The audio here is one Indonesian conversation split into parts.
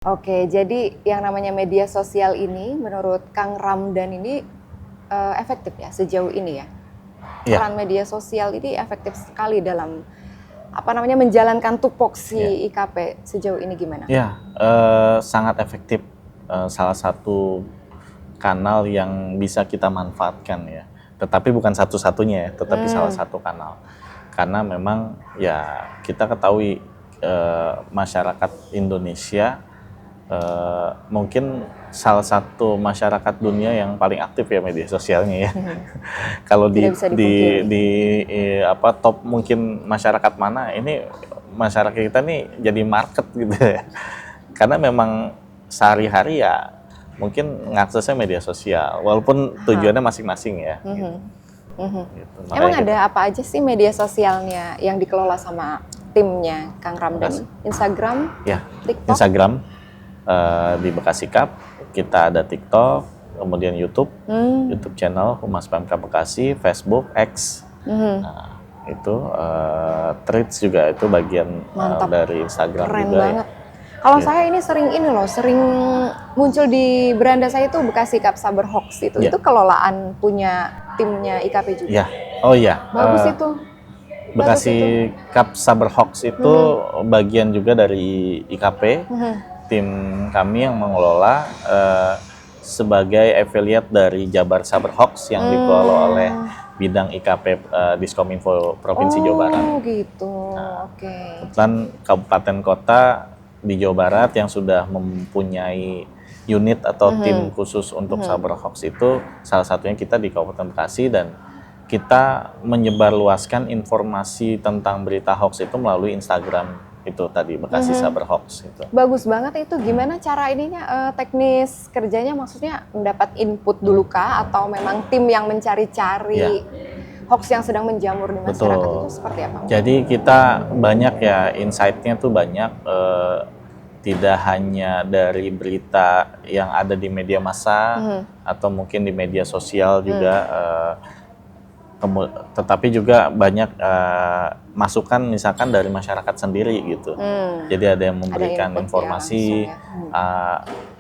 Oke, jadi yang namanya media sosial ini menurut Kang Ramdan ini efektif ya sejauh ini ya? Iya. Peran media sosial ini efektif sekali dalam menjalankan tupoksi IKP sejauh ini gimana? Ya, sangat efektif. Salah satu kanal yang bisa kita manfaatkan ya. Tetapi bukan satu-satunya ya, tetapi salah satu kanal. Karena memang ya kita ketahui masyarakat Indonesia mungkin salah satu masyarakat dunia yang paling aktif ya media sosialnya ya. Kalau Tidak bisa dipungkiri. top mungkin masyarakat mana, ini masyarakat kita nih jadi market gitu ya. Karena memang sehari-hari ya mungkin ngaksesnya media sosial, walaupun tujuannya masing-masing ya. Gitu. Emang ada apa aja sih media sosialnya yang dikelola sama timnya Kang Ramdan? Instagram, Ya, TikTok? Instagram di Bekasi Cup, kita ada TikTok, kemudian YouTube channel Humas Pemkab Bekasi, Facebook, X. Nah, itu Threads juga itu bagian dari Instagram Keren juga banget. ya. Kalau saya ini sering muncul di beranda saya itu Bekasi Cup Saber Hoax itu kelolaan punya timnya IKP juga. Ya, oh iya. Bagus itu. Bekasi Cup Saber Hoax itu bagian juga dari IKP. Tim kami yang mengelola sebagai affiliate dari Jabar Saber Hoax yang dikelola oleh bidang IKP Diskominfo Provinsi Jawa Barat. Oh gitu, oke. Kebetulan kabupaten kota di Jawa Barat yang sudah mempunyai unit atau tim khusus untuk Saber Hoax itu salah satunya kita di Kabupaten Bekasi, dan kita menyebarluaskan informasi tentang berita hoax itu melalui Instagram itu tadi, Bekasi Saber Hoax itu. Bagus banget itu. Gimana cara ininya, teknis kerjanya, maksudnya mendapat input dulu kah atau memang tim yang mencari-cari hoax yang sedang menjamur di masyarakat? Betul. Itu seperti apa? Jadi kita banyak ya, insight-nya tuh banyak, tidak hanya dari berita yang ada di media massa atau mungkin di media sosial juga, tetapi juga banyak masukan misalkan dari masyarakat sendiri gitu. Jadi ada yang memberikan informasi,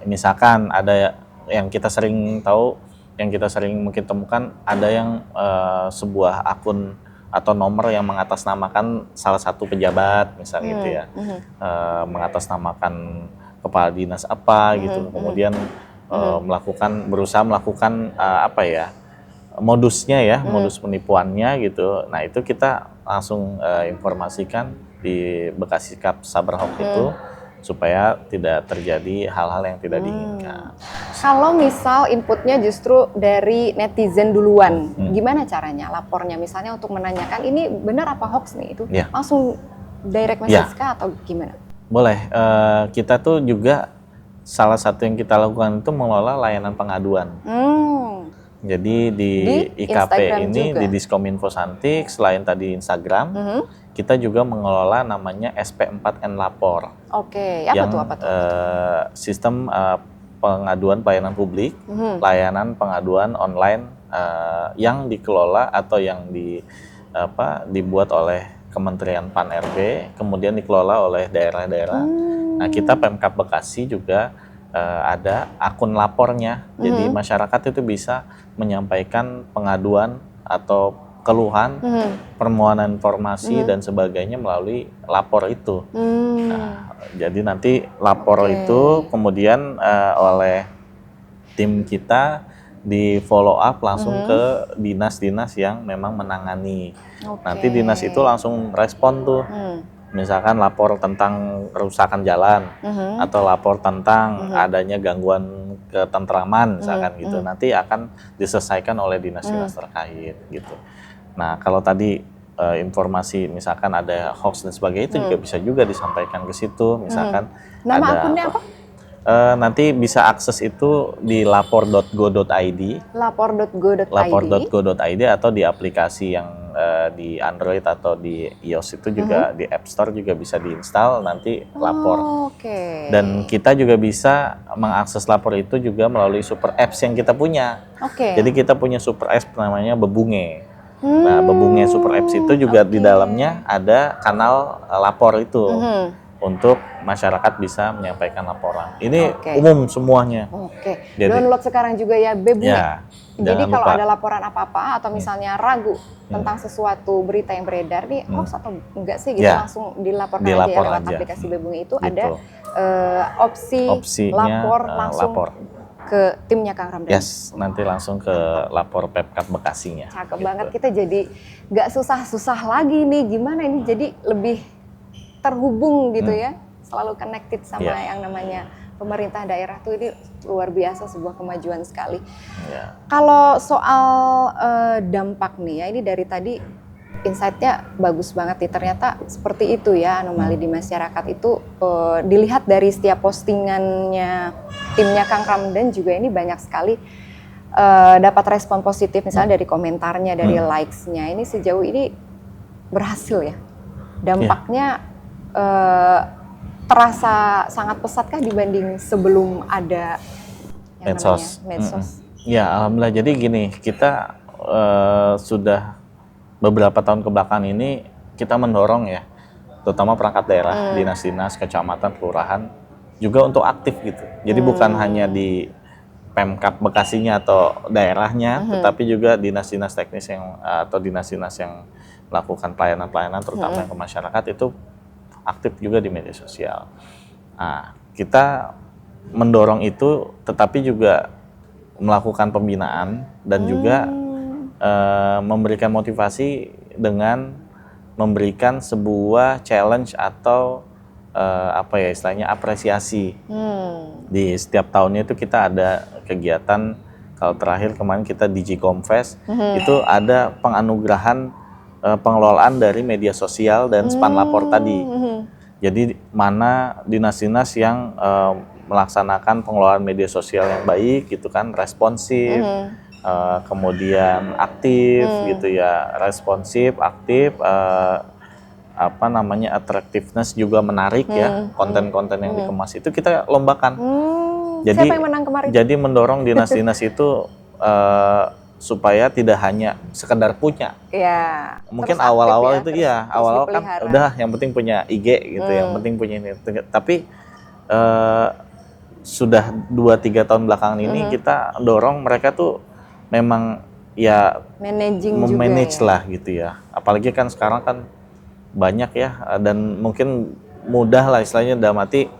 misalkan ada yang kita sering tahu, yang kita sering mungkin temukan, ada yang sebuah akun atau nomor yang mengatasnamakan salah satu pejabat misalnya gitu ya, mengatasnamakan kepala dinas apa gitu, kemudian berusaha melakukan modusnya ya, modus penipuannya gitu. Nah itu kita langsung informasikan di Bekasi Cup Saber Hoax itu supaya tidak terjadi hal-hal yang tidak diinginkan. Kalau misal inputnya justru dari netizen duluan, gimana caranya lapornya? Misalnya untuk menanyakan ini benar apa hoax nih, itu langsung direct message kah atau gimana? Boleh, kita tuh juga salah satu yang kita lakukan itu mengelola layanan pengaduan. Jadi di IKP Instagram ini juga? Di Diskominfo Santik, selain tadi Instagram, kita juga mengelola namanya SP4N Lapor. Oke, apa tuh? Sistem pengaduan pelayanan publik, layanan pengaduan online yang dikelola atau yang dibuat oleh Kementerian Pan-RB, kemudian dikelola oleh daerah-daerah. Nah, kita Pemkab Bekasi juga ada akun lapornya, jadi masyarakat itu bisa menyampaikan pengaduan atau keluhan, permohonan informasi dan sebagainya melalui lapor itu. Nah, jadi nanti lapor itu kemudian oleh tim kita di follow up langsung ke dinas-dinas yang memang menangani. Nanti dinas itu langsung respon tuh. Misalkan lapor tentang kerusakan jalan atau lapor tentang adanya gangguan ketentraman misalkan gitu, nanti akan diselesaikan oleh dinas-dinas terkait gitu. Nah kalau tadi informasi misalkan ada hoax dan sebagainya itu juga bisa juga disampaikan ke situ, misalkan nama akunnya apa? Nanti bisa akses itu di lapor.go.id, lapor.go.id atau di aplikasi yang di Android atau di iOS itu juga, di App Store juga bisa diinstal nanti lapor. Dan kita juga bisa mengakses lapor itu juga melalui super apps yang kita punya. Jadi kita punya super apps namanya Bebunge. Nah, Bebunge super apps itu juga di dalamnya ada kanal lapor itu. untuk masyarakat bisa menyampaikan laporan. Ini umum semuanya. Jadi, download sekarang juga ya Bebunge. Ya, jadi kalau ada laporan apa-apa atau misalnya ragu tentang sesuatu berita yang beredar nih hoax atau enggak sih gitu, langsung dilaporkan aja ya lewat aplikasi Bebunge itu gitu. Ada opsinya lapor langsung ke timnya Kang Ramdan. Yes, nanti langsung ke lapor Pemkab Bekasinya. Cakep banget, kita jadi nggak susah-susah lagi nih, gimana ini jadi lebih terhubung gitu ya, selalu connected sama yang namanya pemerintah daerah tuh, ini luar biasa, sebuah kemajuan sekali. Kalau soal dampak nih ya, ini dari tadi insight-nya bagus banget nih, ternyata seperti itu ya anomali di masyarakat itu, dilihat dari setiap postingannya timnya Kang Ramdan juga ini banyak sekali dapat respon positif, misalnya dari komentarnya, dari likes-nya, ini sejauh ini berhasil ya, dampaknya terasa sangat pesatkah dibanding sebelum ada yang medsos? Ya, alhamdulillah. Jadi gini, kita sudah beberapa tahun kebelakang ini kita mendorong ya, terutama perangkat daerah, dinas-dinas, kecamatan, kelurahan juga untuk aktif gitu. Jadi bukan hanya di Pemkab Bekasinya atau daerahnya, tetapi juga dinas-dinas teknis yang atau dinas-dinas yang melakukan pelayanan-pelayanan terutama ke masyarakat itu aktif juga di media sosial. Nah, kita mendorong itu, tetapi juga melakukan pembinaan dan juga memberikan motivasi dengan memberikan sebuah challenge atau istilahnya apresiasi. Di setiap tahunnya itu kita ada kegiatan, kalau terakhir kemarin kita Digicomfest, itu ada penganugerahan pengelolaan dari media sosial dan span lapor tadi. Jadi mana dinas-dinas yang melaksanakan pengelolaan media sosial yang baik gitu kan, responsif, kemudian aktif gitu ya, responsif, aktif, attractiveness juga menarik ya, konten-konten yang dikemas itu kita lombakan. Jadi siapa yang menang kemarin? Jadi mendorong dinas-dinas itu supaya tidak hanya sekedar punya. Ya. Mungkin awal-awal itu awal-awal kan udah yang penting punya IG gitu, yang penting punya ini. Tapi sudah 2-3 tahun belakangan ini kita dorong mereka tuh memang ya manage lah gitu ya. Apalagi kan sekarang kan banyak ya, dan mungkin mudah lah istilahnya, dalam arti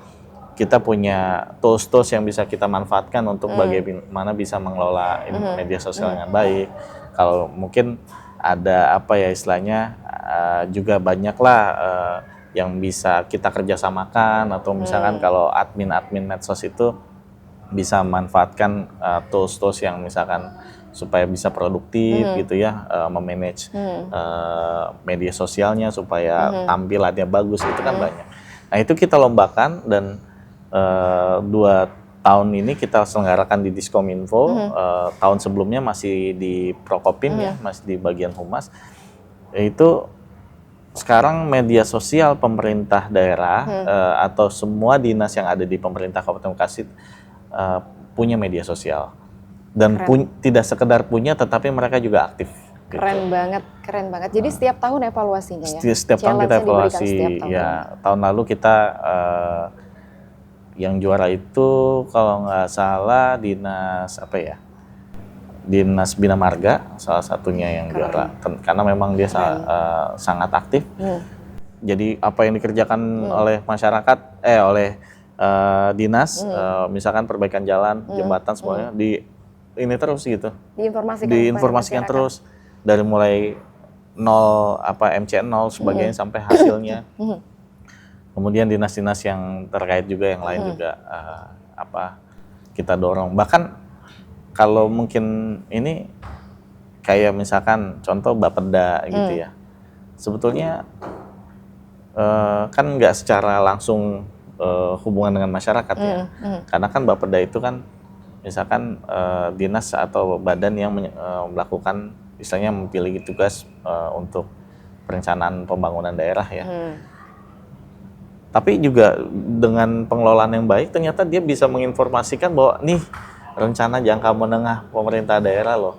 kita punya tools-tools yang bisa kita manfaatkan untuk bagaimana bisa mengelola media sosial dengan baik. Kalau mungkin ada istilahnya juga banyaklah yang bisa kita kerjasamakan, atau misalkan kalau admin medsos itu bisa memanfaatkan tools-tools yang misalkan supaya bisa produktif gitu ya, memanage media sosialnya supaya tampilannya bagus, itu kan banyak. Nah itu kita lombakan, dan 2 tahun ini kita selenggarakan di Diskominfo. Tahun sebelumnya masih di Prokopim ya, masih di bagian humas. Itu sekarang media sosial pemerintah daerah atau semua dinas yang ada di pemerintah Kabupaten Bekasi punya media sosial, dan tidak sekedar punya, tetapi mereka juga aktif. Keren banget. Jadi setiap tahun evaluasinya ya? Setiap tahun kita evaluasi. Ya, tahun lalu kita yang juara itu kalau nggak salah Dinas Bina Marga salah satunya yang juara, karena memang dia sangat aktif. Jadi apa yang dikerjakan oleh masyarakat, oleh dinas, misalkan perbaikan jalan, jembatan, semuanya ini terus gitu. Diinformasikan terus dari mulai MC0 sebagainya sampai hasilnya. Kemudian dinas-dinas yang terkait juga yang lain juga kita dorong. Bahkan kalau mungkin ini kayak misalkan contoh Bapeda gitu ya. Sebetulnya kan nggak secara langsung hubungan dengan masyarakat ya. Karena kan Bapeda itu kan misalkan dinas atau badan yang melakukan, istilahnya memiliki tugas untuk perencanaan pembangunan daerah ya. Tapi juga dengan pengelolaan yang baik, ternyata dia bisa menginformasikan bahwa nih rencana jangka menengah pemerintah daerah loh,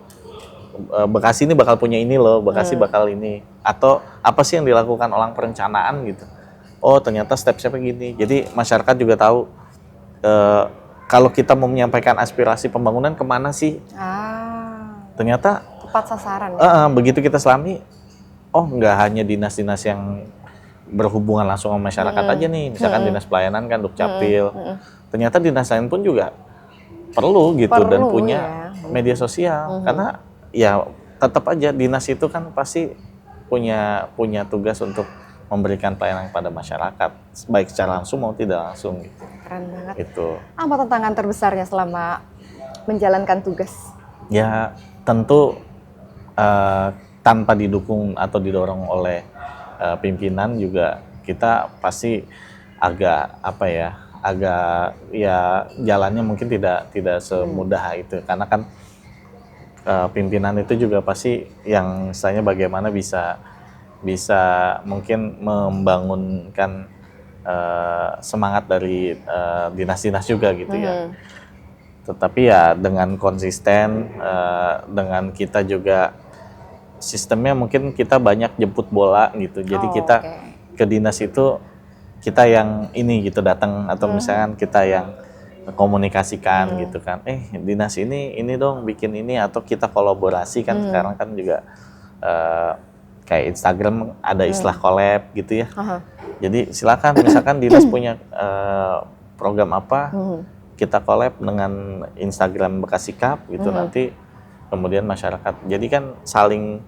Bekasi ini bakal punya ini loh, Bekasi bakal ini, atau apa sih yang dilakukan orang perencanaan gitu. oh ternyata step-stepnya gini. Jadi masyarakat juga tahu kalau kita mau menyampaikan aspirasi pembangunan kemana sih? Ternyata tepat sasaran ya. Begitu kita selami, oh nggak hanya dinas-dinas yang berhubungan langsung sama masyarakat aja nih, misalkan dinas pelayanan kan Dukcapil. Ternyata dinas lain pun juga perlu gitu dan punya media sosial, karena ya tetap aja dinas itu kan pasti punya tugas untuk memberikan pelayanan kepada masyarakat, baik secara langsung maupun tidak langsung. Gitu. Keren banget. Itu. Apa tantangan terbesarnya selama menjalankan tugas? Ya tentu tanpa didukung atau didorong oleh pimpinan juga kita pasti agak jalannya mungkin tidak semudah itu, karena kan pimpinan itu juga pasti yang istilahnya bagaimana bisa mungkin membangunkan semangat dari dinas-dinas juga gitu ya. Tetapi ya dengan konsisten, dengan kita juga sistemnya mungkin kita banyak jemput bola gitu. Jadi kita ke dinas itu kita yang ini gitu datang, atau misalkan kita yang komunikasikan gitu kan. Dinas ini dong bikin ini, atau kita kolaborasi kan sekarang kan juga kayak Instagram ada istilah collab gitu ya. Jadi silakan misalkan dinas punya program apa, kita collab dengan Instagram Bekasi Cup gitu, nanti kemudian masyarakat. Jadi kan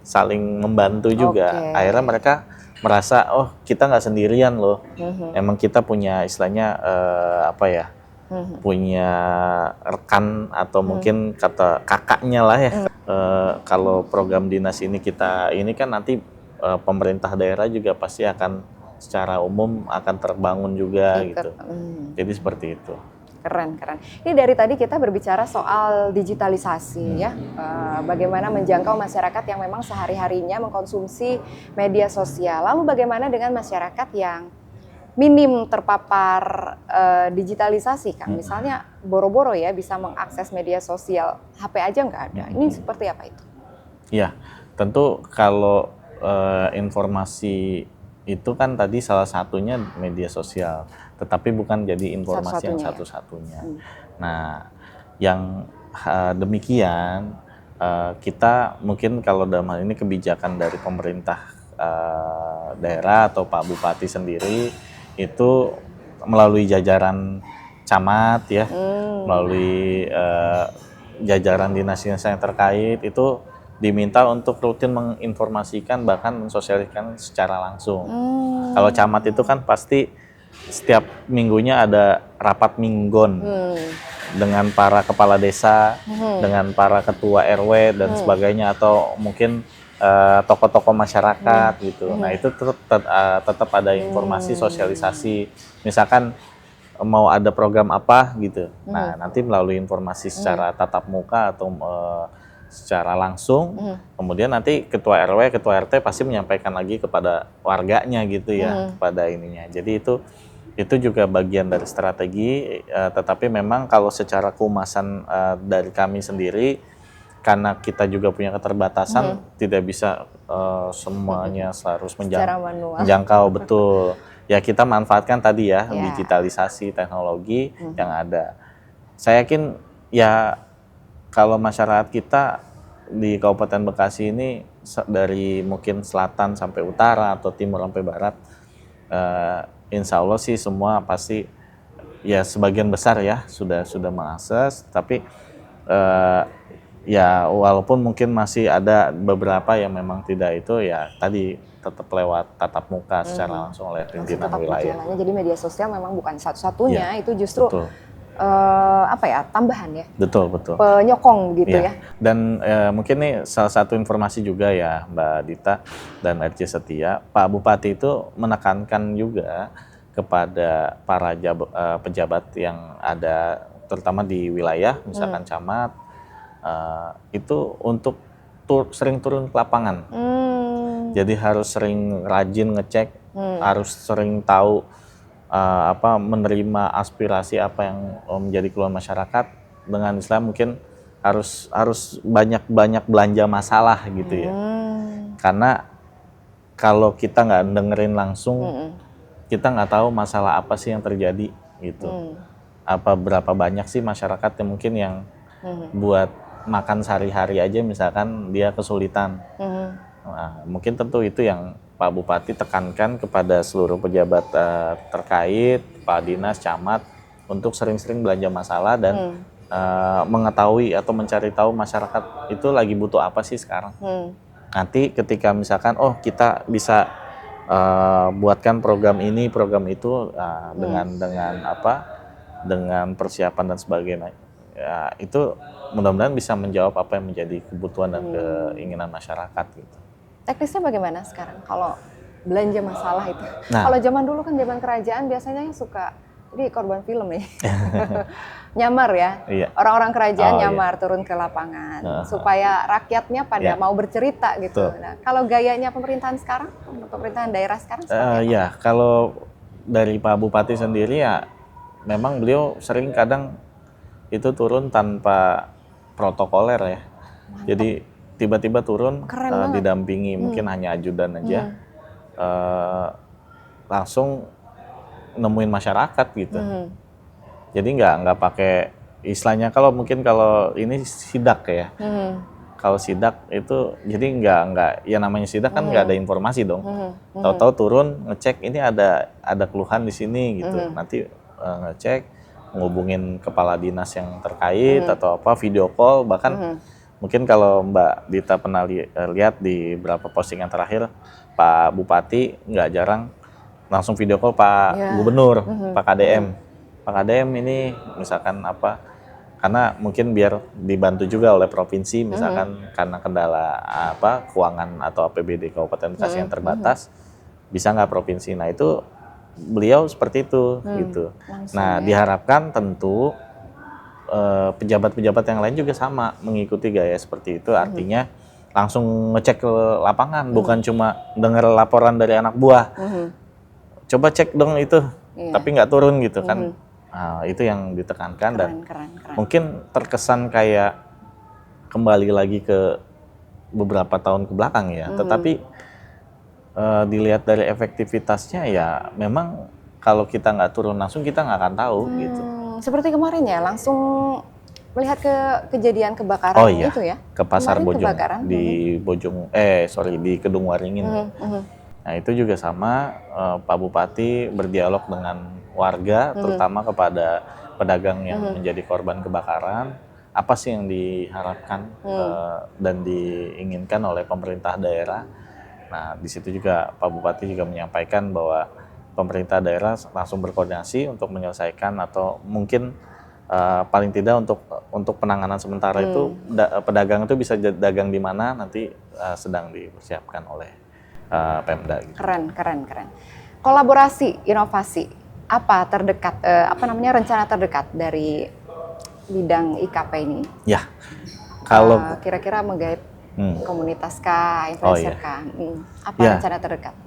saling membantu juga. Akhirnya mereka merasa oh kita nggak sendirian loh. Emang kita punya istilahnya punya rekan atau mungkin kata kakaknya lah ya. Kalau program dinas ini kan nanti pemerintah daerah juga pasti akan secara umum akan terbangun juga gitu. Jadi seperti itu. Keren. Ini dari tadi kita berbicara soal digitalisasi ya, bagaimana menjangkau masyarakat yang memang sehari-harinya mengkonsumsi media sosial. Lalu bagaimana dengan masyarakat yang minim terpapar digitalisasi, Kang? Misalnya boro-boro ya bisa mengakses media sosial, HP aja nggak ada. Ini seperti apa itu? Iya, tentu kalau informasi itu kan tadi salah satunya media sosial, tetapi bukan jadi informasi yang satu-satunya. Nah, yang demikian kita mungkin kalau dalam hal ini kebijakan dari pemerintah daerah atau Pak Bupati sendiri itu melalui jajaran camat ya, melalui jajaran dinas-dinas yang terkait itu diminta untuk rutin menginformasikan bahkan mensosialisasikan secara langsung. Kalau camat itu kan pasti setiap minggunya ada rapat minggon dengan para kepala desa, dengan para ketua RW dan sebagainya, atau mungkin tokoh-tokoh masyarakat gitu. Nah itu tetap ada informasi sosialisasi. Misalkan mau ada program apa gitu. Nah nanti melalui informasi secara tatap muka atau secara langsung, kemudian nanti ketua RW, ketua RT pasti menyampaikan lagi kepada warganya gitu ya, kepada ininya. Jadi itu juga bagian dari strategi, tetapi memang kalau secara kehumasan dari kami sendiri, karena kita juga punya keterbatasan, tidak bisa semuanya harus menjangkau betul. Ya kita manfaatkan tadi ya, digitalisasi teknologi yang ada. Saya yakin ya kalau masyarakat kita di Kabupaten Bekasi ini dari mungkin selatan sampai utara atau timur sampai barat, insya Allah sih semua pasti ya sebagian besar ya sudah mengakses, tapi ya walaupun mungkin masih ada beberapa yang memang tidak, itu ya tadi tetap lewat tatap muka secara langsung oleh pimpinan wilayah. Jadi media sosial memang bukan satu-satunya, itu justru tambahan ya. Betul. Penyokong gitu ya. Dan mungkin nih salah satu informasi juga ya Mbak Dita dan RC Setia, Pak Bupati itu menekankan juga kepada para pejabat yang ada terutama di wilayah, misalkan camat, itu untuk sering turun ke lapangan. Jadi harus sering rajin ngecek, harus sering tahu menerima aspirasi apa yang menjadi keluhan masyarakat, dengan istilah mungkin harus banyak belanja masalah gitu ya. Karena kalau kita nggak dengerin langsung, kita nggak tahu masalah apa sih yang terjadi gitu. Apa berapa banyak sih masyarakat yang mungkin yang buat makan sehari-hari aja misalkan dia kesulitan. Nah, mungkin tentu itu yang Pak Bupati tekankan kepada seluruh pejabat terkait, Pak Dinas, Camat, untuk sering-sering belanja masalah dan mengetahui atau mencari tahu masyarakat itu lagi butuh apa sih sekarang. Nanti ketika misalkan kita bisa buatkan program ini, program itu dengan persiapan dan sebagainya. Ya, itu mudah-mudahan bisa menjawab apa yang menjadi kebutuhan dan keinginan masyarakat gitu. Teknisnya bagaimana sekarang kalau belanja masalah itu? Nah, Kalau zaman dulu kan zaman kerajaan biasanya suka ini korban film ya. Nyamar ya. Iya. Orang-orang kerajaan nyamar turun ke lapangan supaya rakyatnya pada mau bercerita gitu. Nah, kalau gayanya pemerintahan sekarang, pemerintahan daerah sekarang seperti apa? Ya, kalau dari Pak Bupati sendiri ya memang beliau sering kadang itu turun tanpa protokoler ya. Mantap. Jadi tiba-tiba turun didampingi mungkin hanya ajudan aja, langsung nemuin masyarakat gitu. Jadi nggak pakai istilahnya kalau ini sidak ya. Kalau sidak itu jadi nggak ya namanya sidak kan nggak ada informasi dong. Tahu-tahu turun ngecek ini ada keluhan di sini gitu. Nanti ngecek, menghubungin kepala dinas yang terkait atau apa, video call, bahkan mungkin kalau Mbak Dita pernah lihat di beberapa postingan terakhir, Pak Bupati nggak jarang langsung video call Pak Gubernur, Pak KDM. Pak KDM ini misalkan apa, karena mungkin biar dibantu juga oleh provinsi, misalkan karena kendala keuangan atau APBD Kabupaten Bekasi yang terbatas, bisa nggak provinsi. Nah itu beliau seperti itu gitu. Nah diharapkan tentu pejabat-pejabat yang lain juga sama mengikuti gaya seperti itu, artinya langsung ngecek ke lapangan, bukan cuma dengar laporan dari anak buah, coba cek dong itu, tapi nggak turun gitu kan. Nah, itu yang ditekankan dan mungkin terkesan kayak kembali lagi ke beberapa tahun ke belakang ya, tetapi dilihat dari efektivitasnya ya memang kalau kita nggak turun langsung kita nggak akan tahu gitu. Seperti kemarin ya, langsung melihat ke kejadian kebakaran itu ya? Ke Pasar Bojong di di Kedung Waringin. Nah itu juga sama, Pak Bupati berdialog dengan warga, terutama kepada pedagang yang menjadi korban kebakaran, apa sih yang diharapkan dan diinginkan oleh pemerintah daerah. Nah di situ juga Pak Bupati juga menyampaikan bahwa pemerintah daerah langsung berkoordinasi untuk menyelesaikan atau mungkin paling tidak untuk penanganan sementara itu pedagang itu bisa dagang di mana nanti sedang dipersiapkan oleh Pemda. Gitu. Keren. Kolaborasi, inovasi, apa terdekat, rencana terdekat dari bidang IKP ini? Ya, kalau kira-kira menggait komunitas kah, influencer kah? Apa rencana terdekat?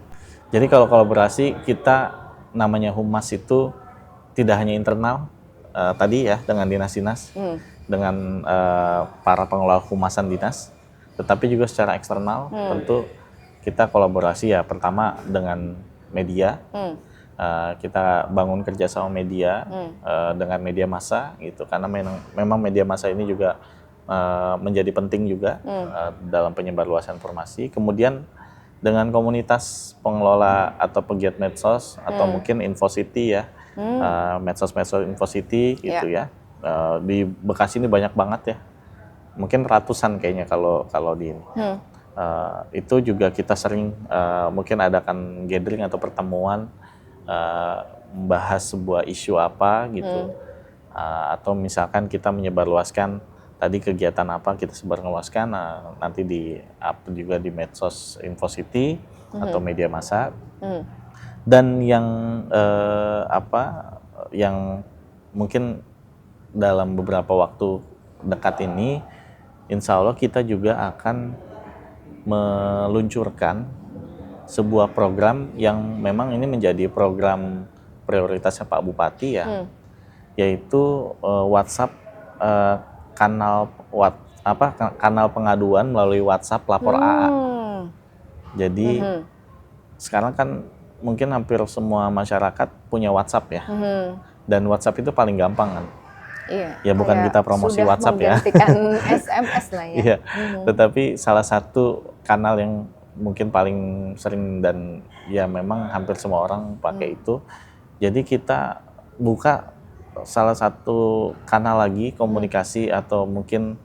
Jadi kalau kolaborasi kita namanya humas itu tidak hanya internal tadi ya dengan dinas-dinas, dengan para pengelola humasan dinas, tetapi juga secara eksternal tentu kita kolaborasi ya pertama dengan media, kita bangun kerjasama media dengan media massa gitu karena memang media massa ini juga menjadi penting juga dalam penyebarluasan informasi. Kemudian dengan komunitas pengelola atau pegiat medsos atau mungkin Infocity ya, medsos-medsos Infocity gitu ya. Di Bekasi ini banyak banget ya, mungkin ratusan kayaknya kalau di ini. Itu juga kita sering mungkin adakan gathering atau pertemuan membahas sebuah isu apa gitu, atau misalkan kita menyebarluaskan tadi kegiatan apa kita sebarluaskan, nanti di up juga di medsos Infocity atau media massa. Dan yang yang mungkin dalam beberapa waktu dekat ini, insya Allah kita juga akan meluncurkan sebuah program yang memang ini menjadi program prioritasnya Pak Bupati ya, yaitu WhatsApp kanal pengaduan melalui WhatsApp lapor AA. Jadi sekarang kan mungkin hampir semua masyarakat punya WhatsApp ya. Dan WhatsApp itu paling gampang kan. Iya. Ya bukan kita promosi sudah WhatsApp ya. menggantikan SMS lah ya. Iya. Tetapi salah satu kanal yang mungkin paling sering dan ya memang hampir semua orang pakai itu. Jadi kita buka salah satu kanal lagi komunikasi atau mungkin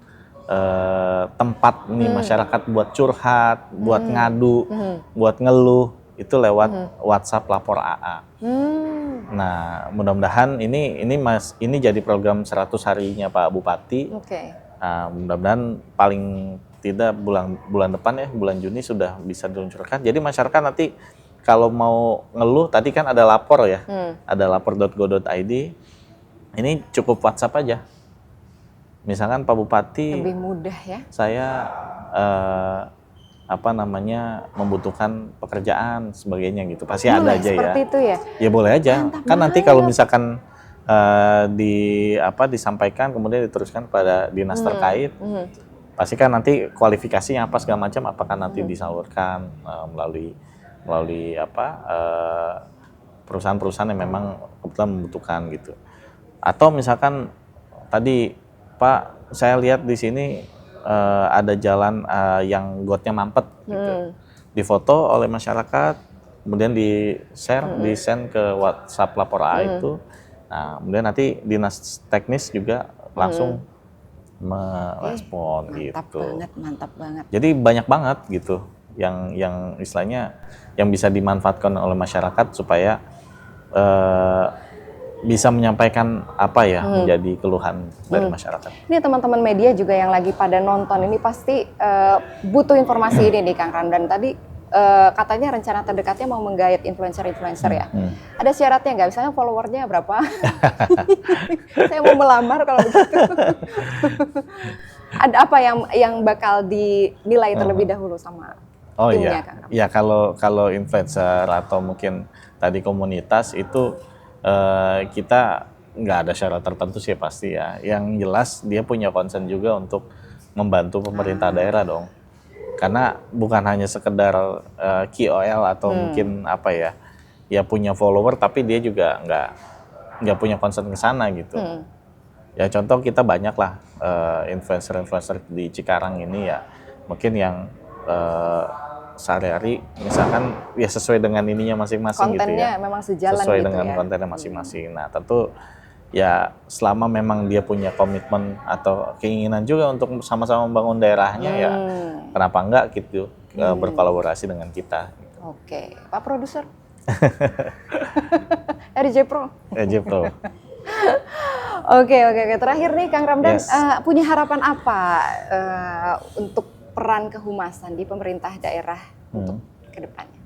tempat nih masyarakat buat curhat, buat ngadu, buat ngeluh itu lewat WhatsApp Lapor AA. Nah, mudah-mudahan ini jadi program 100 harinya Pak Bupati. Nah, mudah-mudahan paling tidak bulan depan ya, bulan Juni sudah bisa diluncurkan. Jadi masyarakat nanti kalau mau ngeluh, tadi kan ada lapor ya, ada lapor.go.id. Ini cukup WhatsApp aja. Misalkan Pak Bupati, lebih mudah ya. Saya membutuhkan pekerjaan sebagainya gitu, pasti ada aja seperti ya. Itu ya. Ya boleh aja. Mantap kan nanti banget. kalau misalkan disampaikan kemudian diteruskan pada dinas terkait, pasti kan nanti kualifikasinya apa segala macam, apakah nanti disalurkan melalui perusahaan-perusahaan yang memang kebetulan membutuhkan gitu. Atau misalkan tadi Pak, saya lihat di sini ada jalan yang gotnya mampet gitu. Difoto oleh masyarakat, kemudian di-send ke WhatsApp Lapor AA itu. Nah, kemudian nanti dinas teknis juga langsung merespon gitu. Mantap banget. Jadi banyak banget gitu yang istilahnya yang bisa dimanfaatkan oleh masyarakat supaya bisa menyampaikan apa ya menjadi keluhan dari masyarakat. Ini teman-teman media juga yang lagi pada nonton ini pasti butuh informasi ini nih Kang Ramdan. Tadi katanya rencana terdekatnya mau menggait influencer-influencer ya. Ada syaratnya nggak? Misalnya followernya berapa? Saya mau melamar kalau begitu. Ada apa yang bakal dinilai terlebih dahulu sama timnya Kang Ramdan? Ya kalau influencer atau mungkin tadi komunitas itu kita nggak ada syarat tertentu sih pasti ya. Yang jelas dia punya concern juga untuk membantu pemerintah daerah dong. Karena bukan hanya sekedar KOL atau mungkin ya punya follower, tapi dia juga nggak punya concern ke sana gitu. Ya contoh kita banyak lah influencer-influencer di Cikarang ini ya, mungkin yang sehari-hari misalkan ya sesuai dengan ininya masing-masing gitu ya. Kontennya memang sejalan sesuai gitu dengan ya. kontennya masing-masing. Nah tentu ya selama memang dia punya komitmen atau keinginan juga untuk sama-sama membangun daerahnya ya kenapa enggak gitu berkolaborasi dengan kita. Gitu. Oke, Pak Produser. RJ Pro. RJ Pro. Oke. Terakhir nih Kang Ramdan, Yes. Punya harapan apa untuk peran kehumasan di pemerintah daerah untuk ke depannya?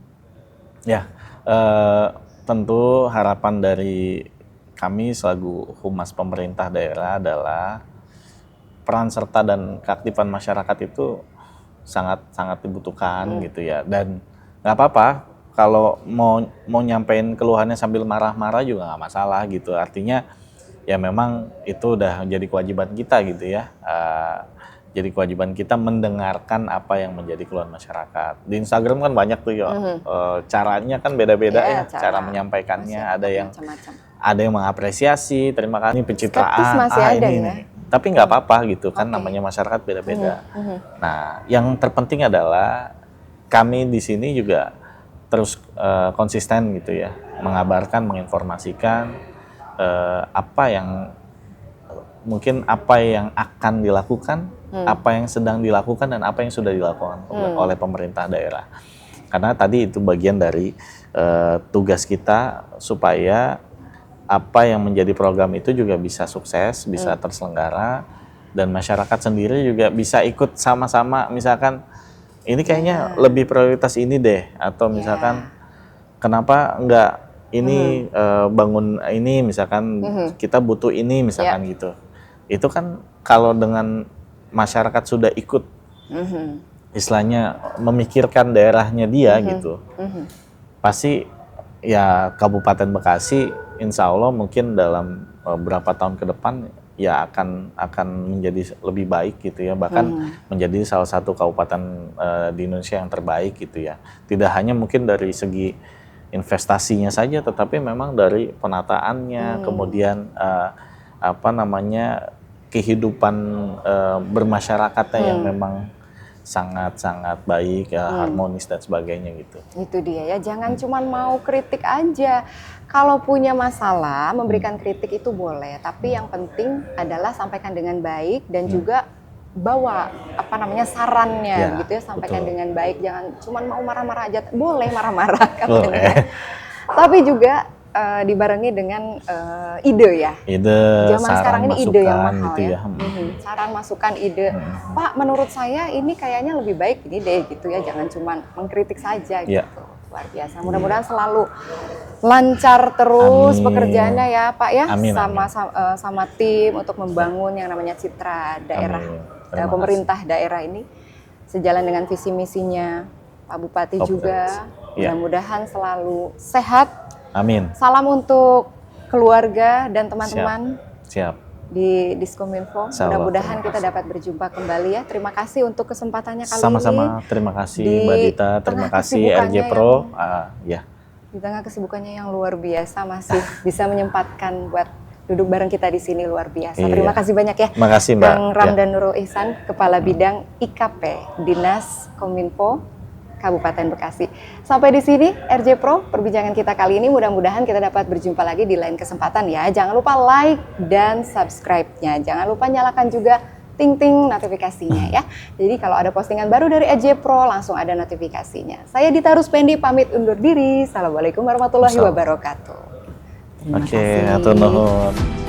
Ya, tentu harapan dari kami selaku humas pemerintah daerah adalah peran serta dan keaktifan masyarakat itu sangat dibutuhkan gitu ya. Dan nggak apa-apa kalau mau nyampein keluhannya sambil marah-marah juga nggak masalah gitu. Artinya ya memang itu udah jadi kewajiban kita gitu ya. Jadi kewajiban kita mendengarkan apa yang menjadi keluhan masyarakat. Di Instagram kan banyak tuh ya, caranya kan beda-beda ya, cara menyampaikannya. Ada yang mengapresiasi, terima kasih pencitraan, masih ada ini. ya? Tapi nggak apa-apa gitu kan, namanya masyarakat beda-beda. Nah, yang terpenting adalah kami di sini juga terus konsisten gitu ya, mengabarkan, menginformasikan apa yang akan dilakukan, apa yang sedang dilakukan, dan apa yang sudah dilakukan oleh pemerintah daerah. Karena tadi itu bagian dari tugas kita supaya apa yang menjadi program itu juga bisa sukses, bisa terselenggara, dan masyarakat sendiri juga bisa ikut sama-sama. Misalkan ini kayaknya lebih prioritas ini deh, atau misalkan kenapa enggak ini bangun ini, misalkan kita butuh ini, misalkan gitu. Itu kan kalau dengan masyarakat sudah ikut istilahnya memikirkan daerahnya dia gitu, pasti ya Kabupaten Bekasi insya Allah mungkin dalam beberapa tahun ke depan ya akan menjadi lebih baik gitu ya, bahkan menjadi salah satu kabupaten di Indonesia yang terbaik gitu ya. Tidak hanya mungkin dari segi investasinya saja, tetapi memang dari penataannya, kemudian kehidupan bermasyarakatnya yang memang sangat-sangat baik, harmonis dan sebagainya gitu. Itu dia ya, jangan cuma mau kritik aja. Kalau punya masalah, memberikan kritik itu boleh, tapi yang penting adalah sampaikan dengan baik dan juga bawa sarannya gitu ya, sampaikan dengan baik, jangan cuma mau marah-marah aja. Boleh marah-marah katanya. Tapi juga dibarengi dengan ide ya. Ide, zaman sekarang ini ide yang mahal gitu ya. Saran, masukan, ide. Pak, menurut saya ini kayaknya lebih baik ini deh gitu ya. Jangan cuma mengkritik saja gitu. Luar biasa. Mudah-mudahan selalu lancar terus pekerjaannya ya Pak ya. Amin, sama tim untuk membangun yang namanya citra daerah, pemerintah daerah ini sejalan dengan visi misinya Pak Bupati juga. Mudah-mudahan selalu sehat. Amin. Salam untuk keluarga dan teman-teman Siap. di Diskominfo. Mudah-mudahan kita dapat berjumpa kembali ya. Terima kasih untuk kesempatannya kali ini. Sama-sama. Terima kasih Mbak Dita. Terima kasih RJ Pro. Di tengah kesibukannya yang luar biasa masih bisa menyempatkan buat duduk bareng kita di sini, luar biasa. Terima kasih banyak ya. Terima kasih Mbak. Kang Ramdan Nurul Ihsan, Kepala Bidang IKP Dinas Kominfo Kabupaten Bekasi. Sampai di sini RJ Pro perbincangan kita kali ini. Mudah-mudahan kita dapat berjumpa lagi di lain kesempatan ya. Jangan lupa like dan subscribe-nya. Jangan lupa nyalakan juga ting-ting notifikasinya ya. Jadi kalau ada postingan baru dari RJ Pro langsung ada notifikasinya. Saya Dita Ruspendi pamit undur diri. Assalamualaikum warahmatullahi wabarakatuh. Terima kasih. Hatur nuhun.